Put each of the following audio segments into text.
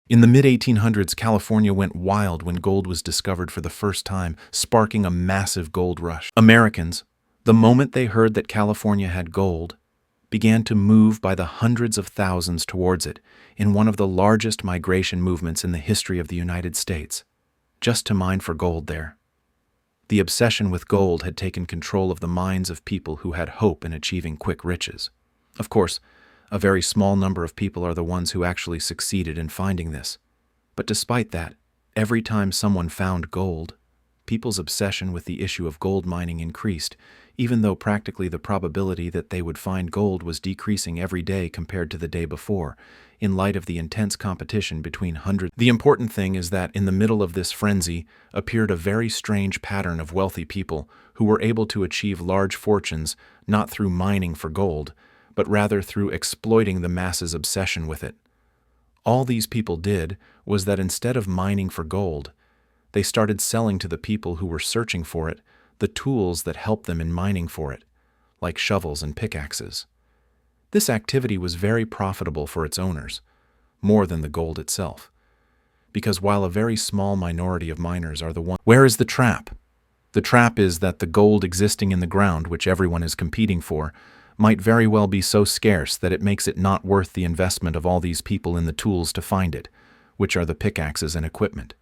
In the mid-1800s, California went wild when gold was discovered for the first time, sparking a massive gold rush. Americans, the moment they heard that California had gold, began to move by the hundreds of thousands towards it in one of the largest migration movements in the history of the United States, just to mine for gold there. The obsession with gold had taken control of the minds of people who had hope in achieving quick riches. Of course, a very small number of people are the ones who actually succeeded in finding this. But despite that, every time someone found gold, people's obsession with the issue of gold mining increased, even though practically the probability that they would find gold was decreasing every day compared to the day before, in light of the intense competition between hundreds. The important thing is that in the middle of this frenzy appeared a very strange pattern of wealthy people who were able to achieve large fortunes not through mining for gold, but rather through exploiting the masses' obsession with it. All these people did was that instead of mining for gold, they started selling to the people who were searching for it the tools that helped them in mining for it, like shovels and pickaxes. This activity was very profitable for its owners, more than the gold itself, because while a very small minority of miners are the ones— Where is the trap? The trap is that the gold existing in the ground, which everyone is competing for, might very well be so scarce that it makes it not worth the investment of all these people in the tools to find it, which are the pickaxes and equipment.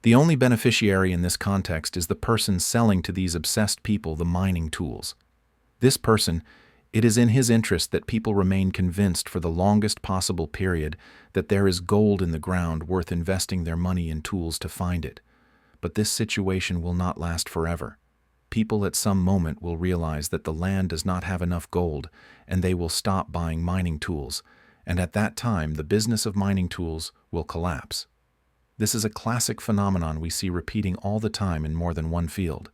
The only beneficiary in this context is the person selling to these obsessed people the mining tools. This person, it is in his interest that people remain convinced for the longest possible period that there is gold in the ground worth investing their money in tools to find it. But this situation will not last forever. People at some moment will realize that the land does not have enough gold, and they will stop buying mining tools, and at that time the business of mining tools will collapse. This is a classic phenomenon we see repeating all the time in more than one field,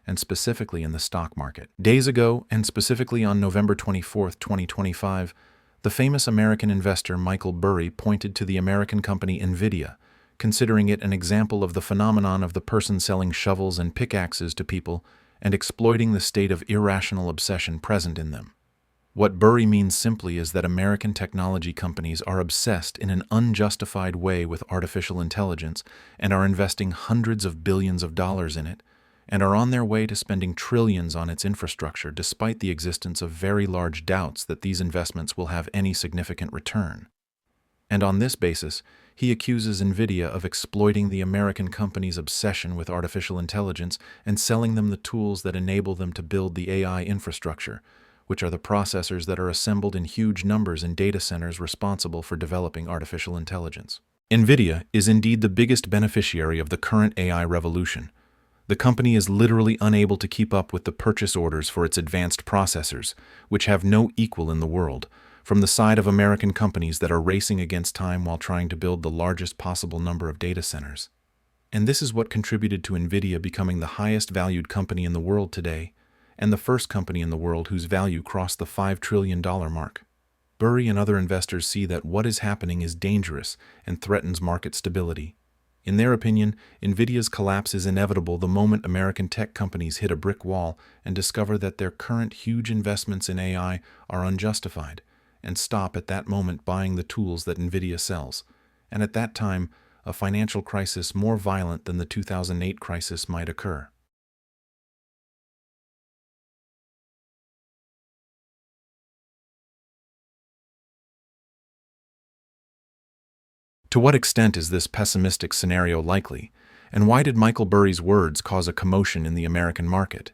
and specifically in the stock market. Days ago, and specifically on November 24, 2025, the famous American investor Michael Burry pointed to the American company Nvidia, considering it an example of the phenomenon of the person selling shovels and pickaxes to people and exploiting the state of irrational obsession present in them. What Burry means simply is that American technology companies are obsessed in an unjustified way with artificial intelligence and are investing hundreds of billions of dollars in it, and are on their way to spending trillions on its infrastructure despite the existence of very large doubts that these investments will have any significant return. And on this basis, he accuses Nvidia of exploiting the American company's obsession with artificial intelligence and selling them the tools that enable them to build the AI infrastructure, which are the processors that are assembled in huge numbers in data centers responsible for developing artificial intelligence. Nvidia is indeed the biggest beneficiary of the current AI revolution. The company is literally unable to keep up with the purchase orders for its advanced processors, which have no equal in the world, from the side of American companies that are racing against time while trying to build the largest possible number of data centers. And this is what contributed to Nvidia becoming the highest valued company in the world today, and the first company in the world whose value crossed the $5 trillion mark. Burry and other investors see that what is happening is dangerous and threatens market stability. In their opinion, Nvidia's collapse is inevitable the moment American tech companies hit a brick wall and discover that their current huge investments in AI are unjustified, and stop at that moment buying the tools that Nvidia sells. And at that time, a financial crisis more violent than the 2008 crisis might occur. To what extent is this pessimistic scenario likely, and why did Michael Burry's words cause a commotion in the American market?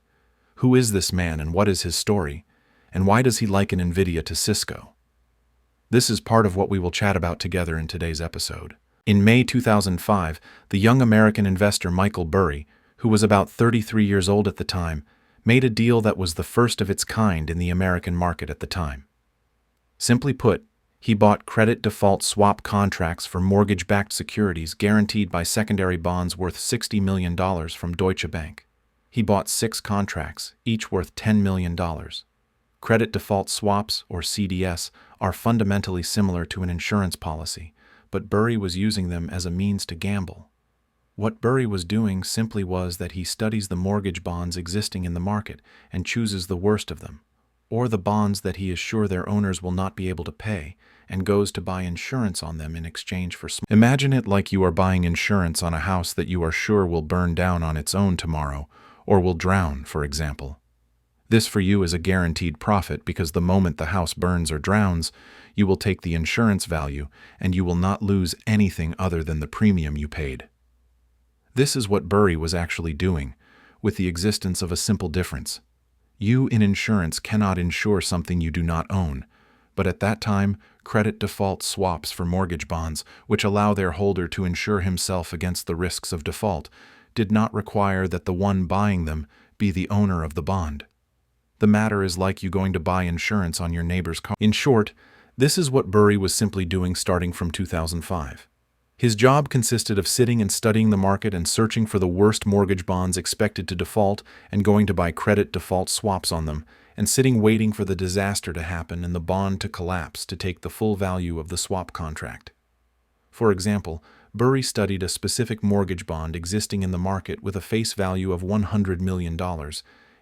Who is this man and what is his story, and why does he liken Nvidia to Cisco? This is part of what we will chat about together in today's episode. In May 2005, the young American investor Michael Burry, who was about 33 years old at the time, made a deal that was the first of its kind in the American market at the time. Simply put, he bought credit default swap contracts for mortgage-backed securities guaranteed by secondary bonds worth $60 million from Deutsche Bank. He bought 6 contracts, each worth $10 million. Credit default swaps, or CDS, are fundamentally similar to an insurance policy, but Burry was using them as a means to gamble. What Burry was doing simply was that he studies the mortgage bonds existing in the market and chooses the worst of them, or the bonds that he is sure their owners will not be able to pay, and goes to buy insurance on them in exchange for small. Imagine it like you are buying insurance on a house that you are sure will burn down on its own tomorrow, or will drown, for example. This for you is a guaranteed profit because the moment the house burns or drowns, you will take the insurance value and you will not lose anything other than the premium you paid. This is what Burry was actually doing, with the existence of a simple difference. You in insurance cannot insure something you do not own, but at that time, credit default swaps for mortgage bonds, which allow their holder to insure himself against the risks of default, did not require that the one buying them be the owner of the bond. The matter is like you going to buy insurance on your neighbor's car. In short, this is what Burry was simply doing starting from 2005. His job consisted of sitting and studying the market and searching for the worst mortgage bonds expected to default and going to buy credit default swaps on them, and sitting waiting for the disaster to happen and the bond to collapse to take the full value of the swap contract. For example, Burry studied a specific mortgage bond existing in the market with a face value of $100 million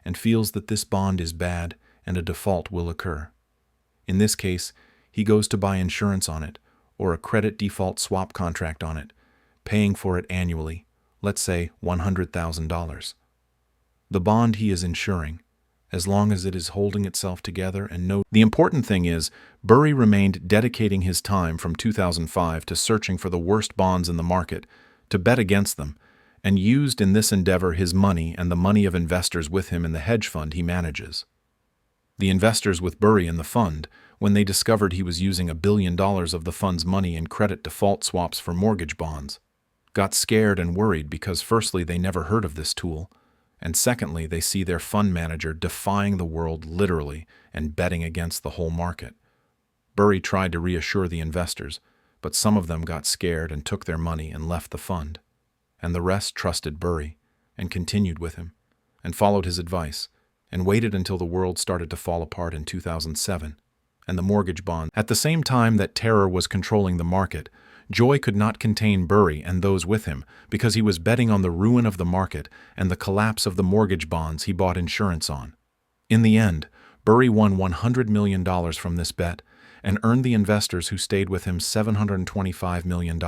and feels that this bond is bad and a default will occur. In this case, he goes to buy insurance on it, or a credit default swap contract on it, paying for it annually, let's say $100,000. The bond he is insuring, as long as it is holding itself together and no... The important thing is, Burry remained dedicating his time from 2005 to searching for the worst bonds in the market, to bet against them, and used in this endeavor his money and the money of investors with him in the hedge fund he manages. The investors with Burry in the fund, when they discovered he was using $1 billion of the fund's money in credit default swaps for mortgage bonds, got scared and worried because firstly they never heard of this tool, and secondly they see their fund manager defying the world literally and betting against the whole market. Burry tried to reassure the investors, but some of them got scared and took their money and left the fund, and the rest trusted Burry and continued with him and followed his advice and waited until the world started to fall apart in 2007 and the mortgage bond. At the same time that terror was controlling the market, joy could not contain Burry and those with him because he was betting on the ruin of the market and the collapse of the mortgage bonds he bought insurance on. In the end, Burry won $100 million from this bet and earned the investors who stayed with him $725 million.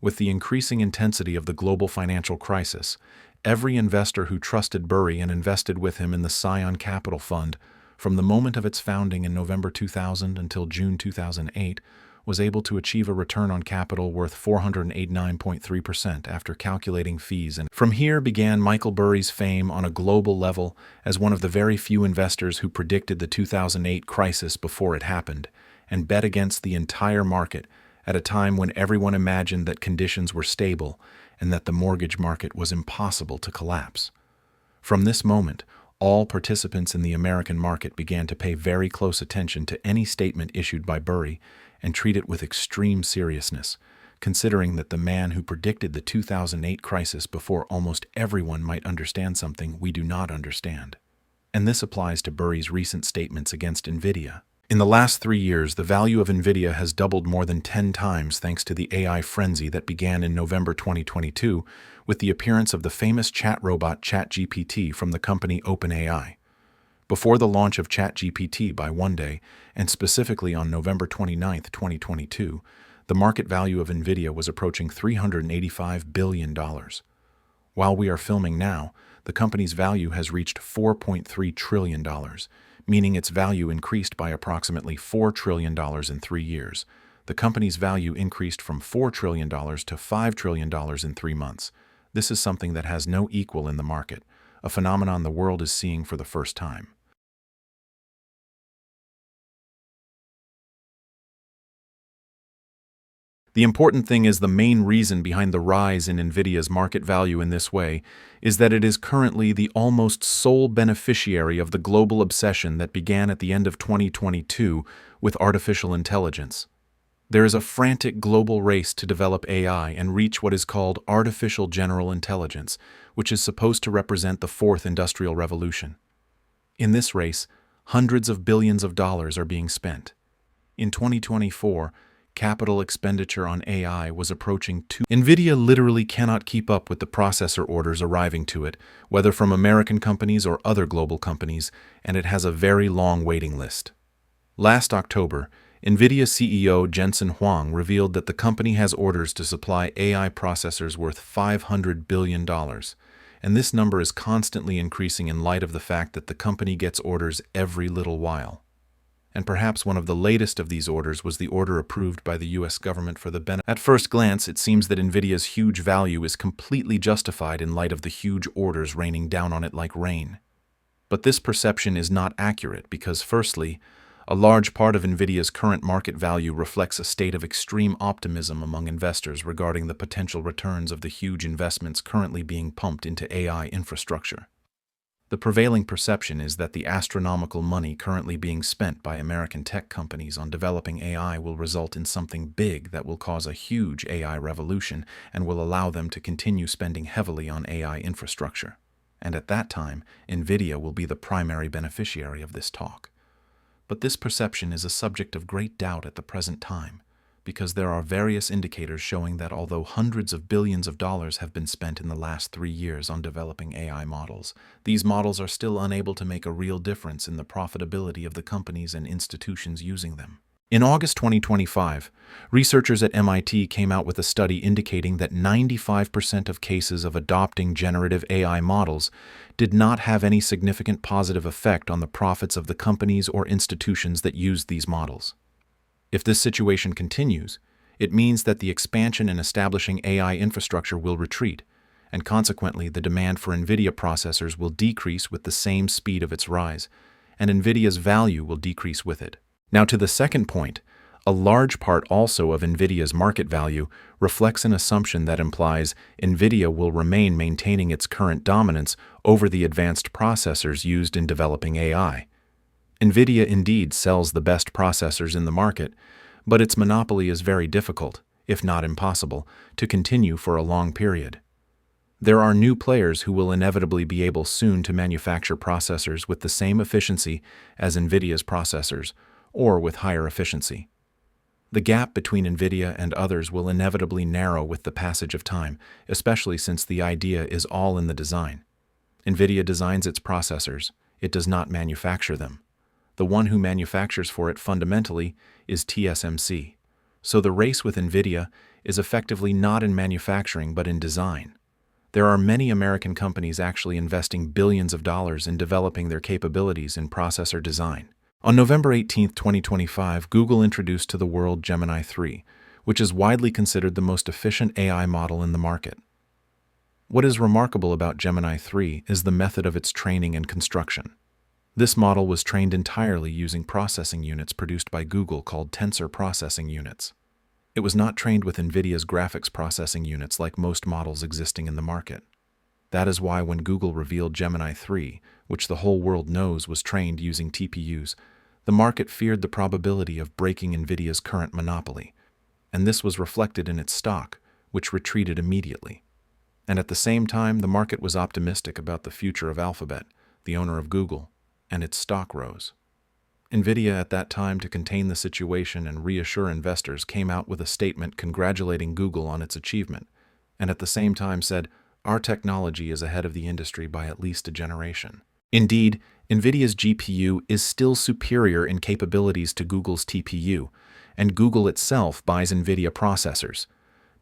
With the increasing intensity of the global financial crisis, every investor who trusted Burry and invested with him in the Scion Capital Fund from the moment of its founding in November 2000 until June 2008 was able to achieve a return on capital worth 489.3% after calculating fees. And from here began Michael Burry's fame on a global level as one of the very few investors who predicted the 2008 crisis before it happened and bet against the entire market at a time when everyone imagined that conditions were stable and that the mortgage market was impossible to collapse. From this moment, all participants in the American market began to pay very close attention to any statement issued by Burry and treat it with extreme seriousness, considering that the man who predicted the 2008 crisis before almost everyone might understand something we do not understand. And this applies to Burry's recent statements against Nvidia. In the last 3 years, the value of Nvidia has doubled more than 10 times thanks to the AI frenzy that began in November 2022 with the appearance of the famous chat robot ChatGPT from the company OpenAI. Before the launch of ChatGPT by one day, and specifically on November 29, 2022, the market value of Nvidia was approaching $385 billion. While we are filming now, the company's value has reached $4.3 trillion, meaning its value increased by approximately $4 trillion in 3 years. The company's value increased from $4 trillion to $5 trillion in 3 months. This is something that has no equal in the market, a phenomenon the world is seeing for the first time. The important thing is the main reason behind the rise in Nvidia's market value in this way is that it is currently the almost sole beneficiary of the global obsession that began at the end of 2022 with artificial intelligence. There is a frantic global race to develop AI and reach what is called artificial general intelligence, which is supposed to represent the fourth industrial revolution. In this race, hundreds of billions of dollars are being spent. In 2024, capital expenditure on AI was approaching $2. Nvidia literally cannot keep up with the processor orders arriving to it, whether from American companies or other global companies, and it has a very long waiting list. Last October, Nvidia CEO Jensen Huang revealed that the company has orders to supply AI processors worth $500 billion, and this number is constantly increasing in light of the fact that the company gets orders every little while. And perhaps one of the latest of these orders was the order approved by the U.S. government for the benefit. At first glance, it seems that Nvidia's huge value is completely justified in light of the huge orders raining down on it like rain. But this perception is not accurate because, firstly, a large part of Nvidia's current market value reflects a state of extreme optimism among investors regarding the potential returns of the huge investments currently being pumped into AI infrastructure. The prevailing perception is that the astronomical money currently being spent by American tech companies on developing AI will result in something big that will cause a huge AI revolution and will allow them to continue spending heavily on AI infrastructure. And at that time, Nvidia will be the primary beneficiary of this talk. But this perception is a subject of great doubt at the present time, because there are various indicators showing that although hundreds of billions of dollars have been spent in the last 3 years on developing AI models, these models are still unable to make a real difference in the profitability of the companies and institutions using them. In August 2025, researchers at MIT came out with a study indicating that 95% of cases of adopting generative AI models did not have any significant positive effect on the profits of the companies or institutions that used these models. If this situation continues, it means that the expansion and establishing AI infrastructure will retreat, and consequently the demand for Nvidia processors will decrease with the same speed of its rise, and Nvidia's value will decrease with it. Now to the second point, a large part also of Nvidia's market value reflects an assumption that implies Nvidia will remain maintaining its current dominance over the advanced processors used in developing AI. Nvidia indeed sells the best processors in the market, but its monopoly is very difficult, if not impossible, to continue for a long period. There are new players who will inevitably be able soon to manufacture processors with the same efficiency as Nvidia's processors, or with higher efficiency. The gap between Nvidia and others will inevitably narrow with the passage of time, especially since the idea is all in the design. Nvidia designs its processors, it does not manufacture them. The one who manufactures for it fundamentally is TSMC. So the race with Nvidia is effectively not in manufacturing but in design. There are many American companies actually investing billions of dollars in developing their capabilities in processor design. On November 18, 2025, Google introduced to the world Gemini 3, which is widely considered the most efficient AI model in the market. What is remarkable about Gemini 3 is the method of its training and construction. This model was trained entirely using processing units produced by Google called tensor processing units. It was not trained with Nvidia's graphics processing units like most models existing in the market. That is why when Google revealed Gemini 3, which the whole world knows was trained using TPUs, the market feared the probability of breaking Nvidia's current monopoly, and this was reflected in its stock, which retreated immediately. And at the same time, the market was optimistic about the future of Alphabet, the owner of Google, and its stock rose. Nvidia at that time, to contain the situation and reassure investors, came out with a statement congratulating Google on its achievement, and at the same time said, "Our technology is ahead of the industry by at least a generation." Indeed, Nvidia's GPU is still superior in capabilities to Google's TPU, and Google itself buys Nvidia processors.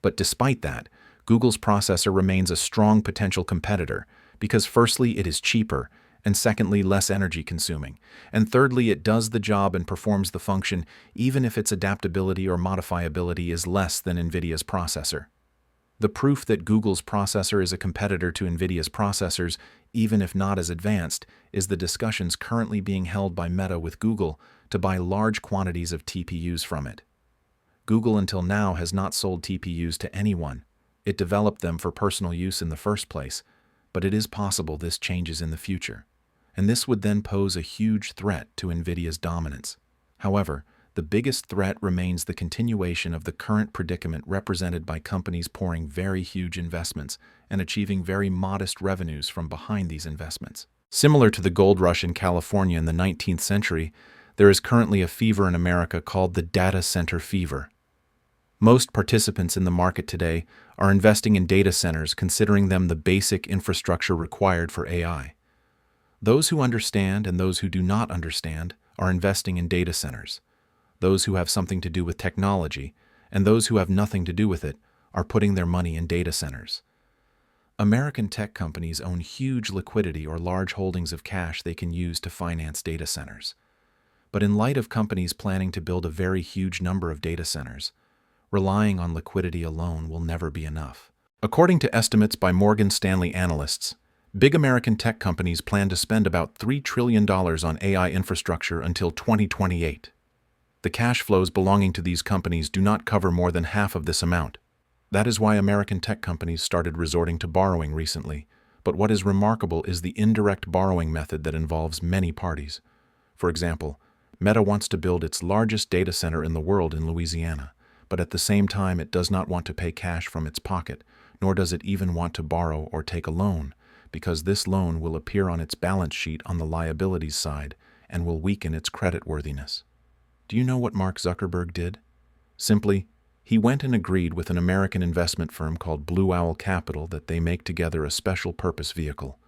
But despite that, Google's processor remains a strong potential competitor because firstly, it is cheaper, and secondly, less energy consuming, and thirdly, it does the job and performs the function even if its adaptability or modifiability is less than Nvidia's processor. The proof that Google's processor is a competitor to Nvidia's processors, even if not as advanced, is the discussions currently being held by Meta with Google to buy large quantities of TPUs from it. Google until now has not sold TPUs to anyone. It developed them for personal use in the first place, but it is possible this changes in the future, and this would then pose a huge threat to Nvidia's dominance. However, the biggest threat remains the continuation of the current predicament represented by companies pouring very huge investments and achieving very modest revenues from behind these investments. Similar to the gold rush in California in the 19th century, there is currently a fever in America called the data center fever. Most participants in the market today are investing in data centers, considering them the basic infrastructure required for AI. Those who understand and those who do not understand are investing in data centers. Those who have something to do with technology and those who have nothing to do with it are putting their money in data centers. American tech companies own huge liquidity or large holdings of cash they can use to finance data centers. But in light of companies planning to build a very huge number of data centers, relying on liquidity alone will never be enough. According to estimates by Morgan Stanley analysts, big American tech companies plan to spend about $3 trillion on AI infrastructure until 2028. The cash flows belonging to these companies do not cover more than half of this amount. That is why American tech companies started resorting to borrowing recently. But what is remarkable is the indirect borrowing method that involves many parties. For example, Meta wants to build its largest data center in the world in Louisiana, but at the same time it does not want to pay cash from its pocket, nor does it even want to borrow or take a loan, because this loan will appear on its balance sheet on the liabilities side and will weaken its creditworthiness. Do you know what Mark Zuckerberg did? Simply, he went and agreed with an American investment firm called Blue Owl Capital that they make together a special purpose vehicle,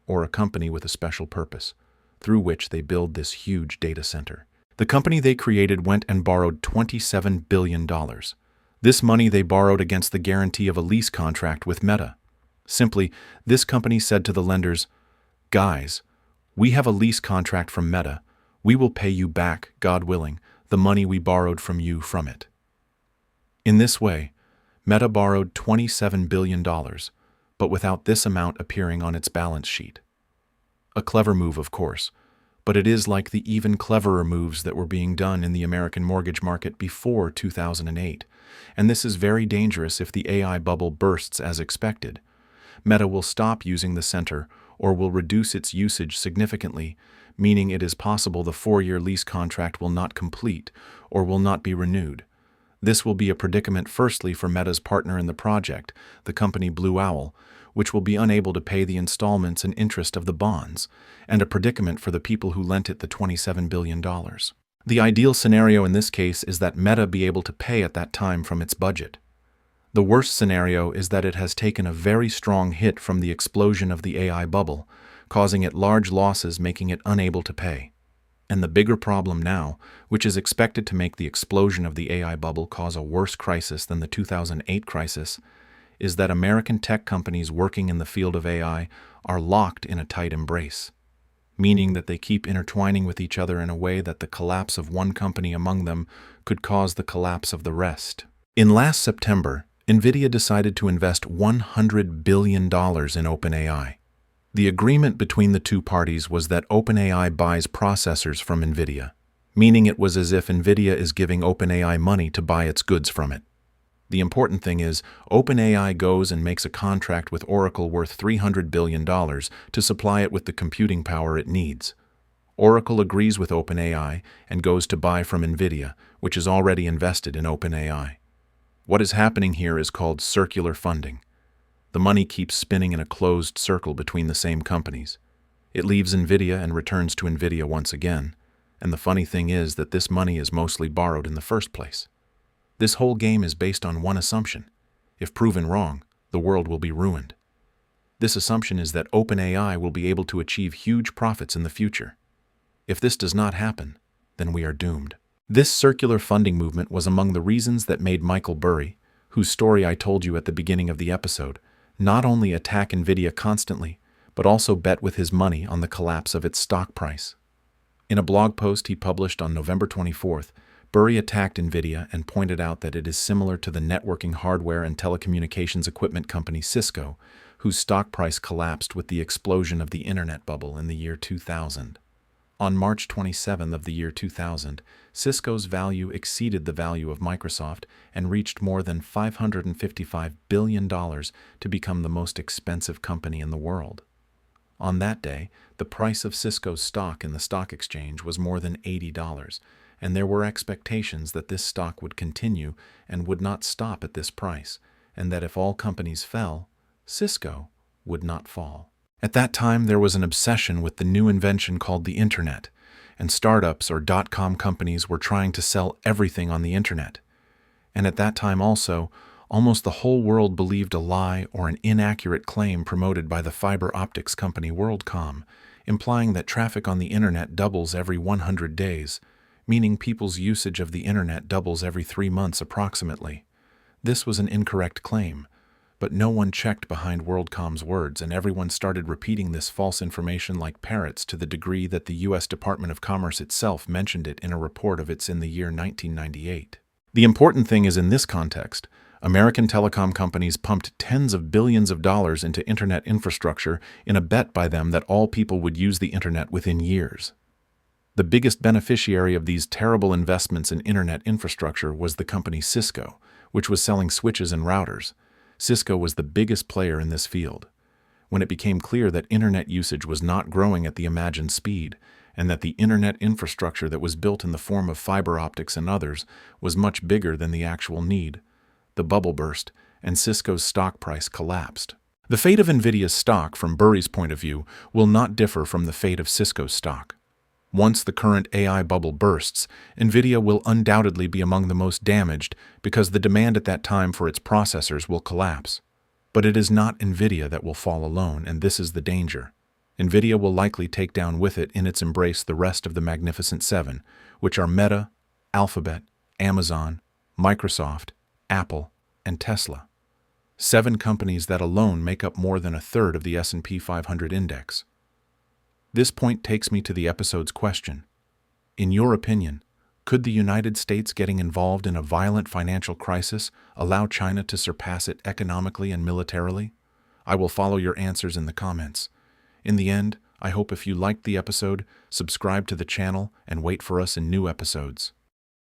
or a company with a special purpose, through which they build this huge data center. The company they created went and borrowed $27 billion. This money they borrowed against the guarantee of a lease contract with Meta. Simply, this company said to the lenders, "Guys, we have a lease contract from Meta. We will pay you back, God willing, the money we borrowed from you from it." In this way, Meta borrowed $27 billion, but without this amount appearing on its balance sheet. A clever move, of course, but it is like the even cleverer moves that were being done in the American mortgage market before 2008, and this is very dangerous if the AI bubble bursts as expected. Meta will stop using the center or will reduce its usage significantly, meaning it is possible the 4-year lease contract will not complete or will not be renewed. This will be a predicament firstly for Meta's partner in the project, the company Blue Owl, which will be unable to pay the installments and interest of the bonds, and a predicament for the people who lent it the $27 billion. The ideal scenario in this case is that Meta be able to pay at that time from its budget. The worst scenario is that it has taken a very strong hit from the explosion of the AI bubble, causing it large losses, making it unable to pay. And the bigger problem now, which is expected to make the explosion of the AI bubble cause a worse crisis than the 2008 crisis, is that American tech companies working in the field of AI are locked in a tight embrace, meaning that they keep intertwining with each other in a way that the collapse of one company among them could cause the collapse of the rest. In last September, Nvidia decided to invest $100 billion in OpenAI. The agreement between the two parties was that OpenAI buys processors from Nvidia, meaning it was as if Nvidia is giving OpenAI money to buy its goods from it. The important thing is, OpenAI goes and makes a contract with Oracle worth $300 billion to supply it with the computing power it needs. Oracle agrees with OpenAI and goes to buy from Nvidia, which is already invested in OpenAI. What is happening here is called circular funding. The money keeps spinning in a closed circle between the same companies. It leaves Nvidia and returns to Nvidia once again, and the funny thing is that this money is mostly borrowed in the first place. This whole game is based on one assumption. If proven wrong, the world will be ruined. This assumption is that OpenAI will be able to achieve huge profits in the future. If this does not happen, then we are doomed. This circular funding movement was among the reasons that made Michael Burry, whose story I told you at the beginning of the episode, not only attack Nvidia constantly, but also bet with his money on the collapse of its stock price. In a blog post he published on November 24th, Burry attacked Nvidia and pointed out that it is similar to the networking hardware and telecommunications equipment company Cisco, whose stock price collapsed with the explosion of the internet bubble in the year 2000. On March 27th of the year 2000, Cisco's value exceeded the value of Microsoft and reached more than $555 billion to become the most expensive company in the world. On that day, the price of Cisco's stock in the stock exchange was more than $80, and there were expectations that this stock would continue and would not stop at this price, and that if all companies fell, Cisco would not fall. At that time, there was an obsession with the new invention called the Internet, and startups or dot-com companies were trying to sell everything on the Internet. And at that time also, almost the whole world believed a lie or an inaccurate claim promoted by the fiber optics company WorldCom, implying that traffic on the internet doubles every 100 days, meaning people's usage of the internet doubles every 3 months approximately. This was an incorrect claim, but no one checked behind WorldCom's words, and everyone started repeating this false information like parrots to the degree that the U.S. Department of Commerce itself mentioned it in a report of its in the year 1998. The important thing is, in this context, American telecom companies pumped tens of billions of dollars into internet infrastructure in a bet by them that all people would use the internet within years. The biggest beneficiary of these terrible investments in internet infrastructure was the company Cisco, which was selling switches and routers. Cisco was the biggest player in this field. When it became clear that internet usage was not growing at the imagined speed, and that the internet infrastructure that was built in the form of fiber optics and others was much bigger than the actual need, the bubble burst, and Cisco's stock price collapsed. The fate of Nvidia's stock, from Burry's point of view, will not differ from the fate of Cisco's stock. Once the current AI bubble bursts, Nvidia will undoubtedly be among the most damaged because the demand at that time for its processors will collapse. But it is not Nvidia that will fall alone, and this is the danger. Nvidia will likely take down with it in its embrace the rest of the Magnificent Seven, which are Meta, Alphabet, Amazon, Microsoft, Apple, and Tesla. 7 companies that alone make up more than a third of the S&P 500 index. This point takes me to the episode's question. In your opinion, could the United States getting involved in a violent financial crisis allow China to surpass it economically and militarily? I will follow your answers in the comments. In the end, I hope if you liked the episode, subscribe to the channel and wait for us in new episodes.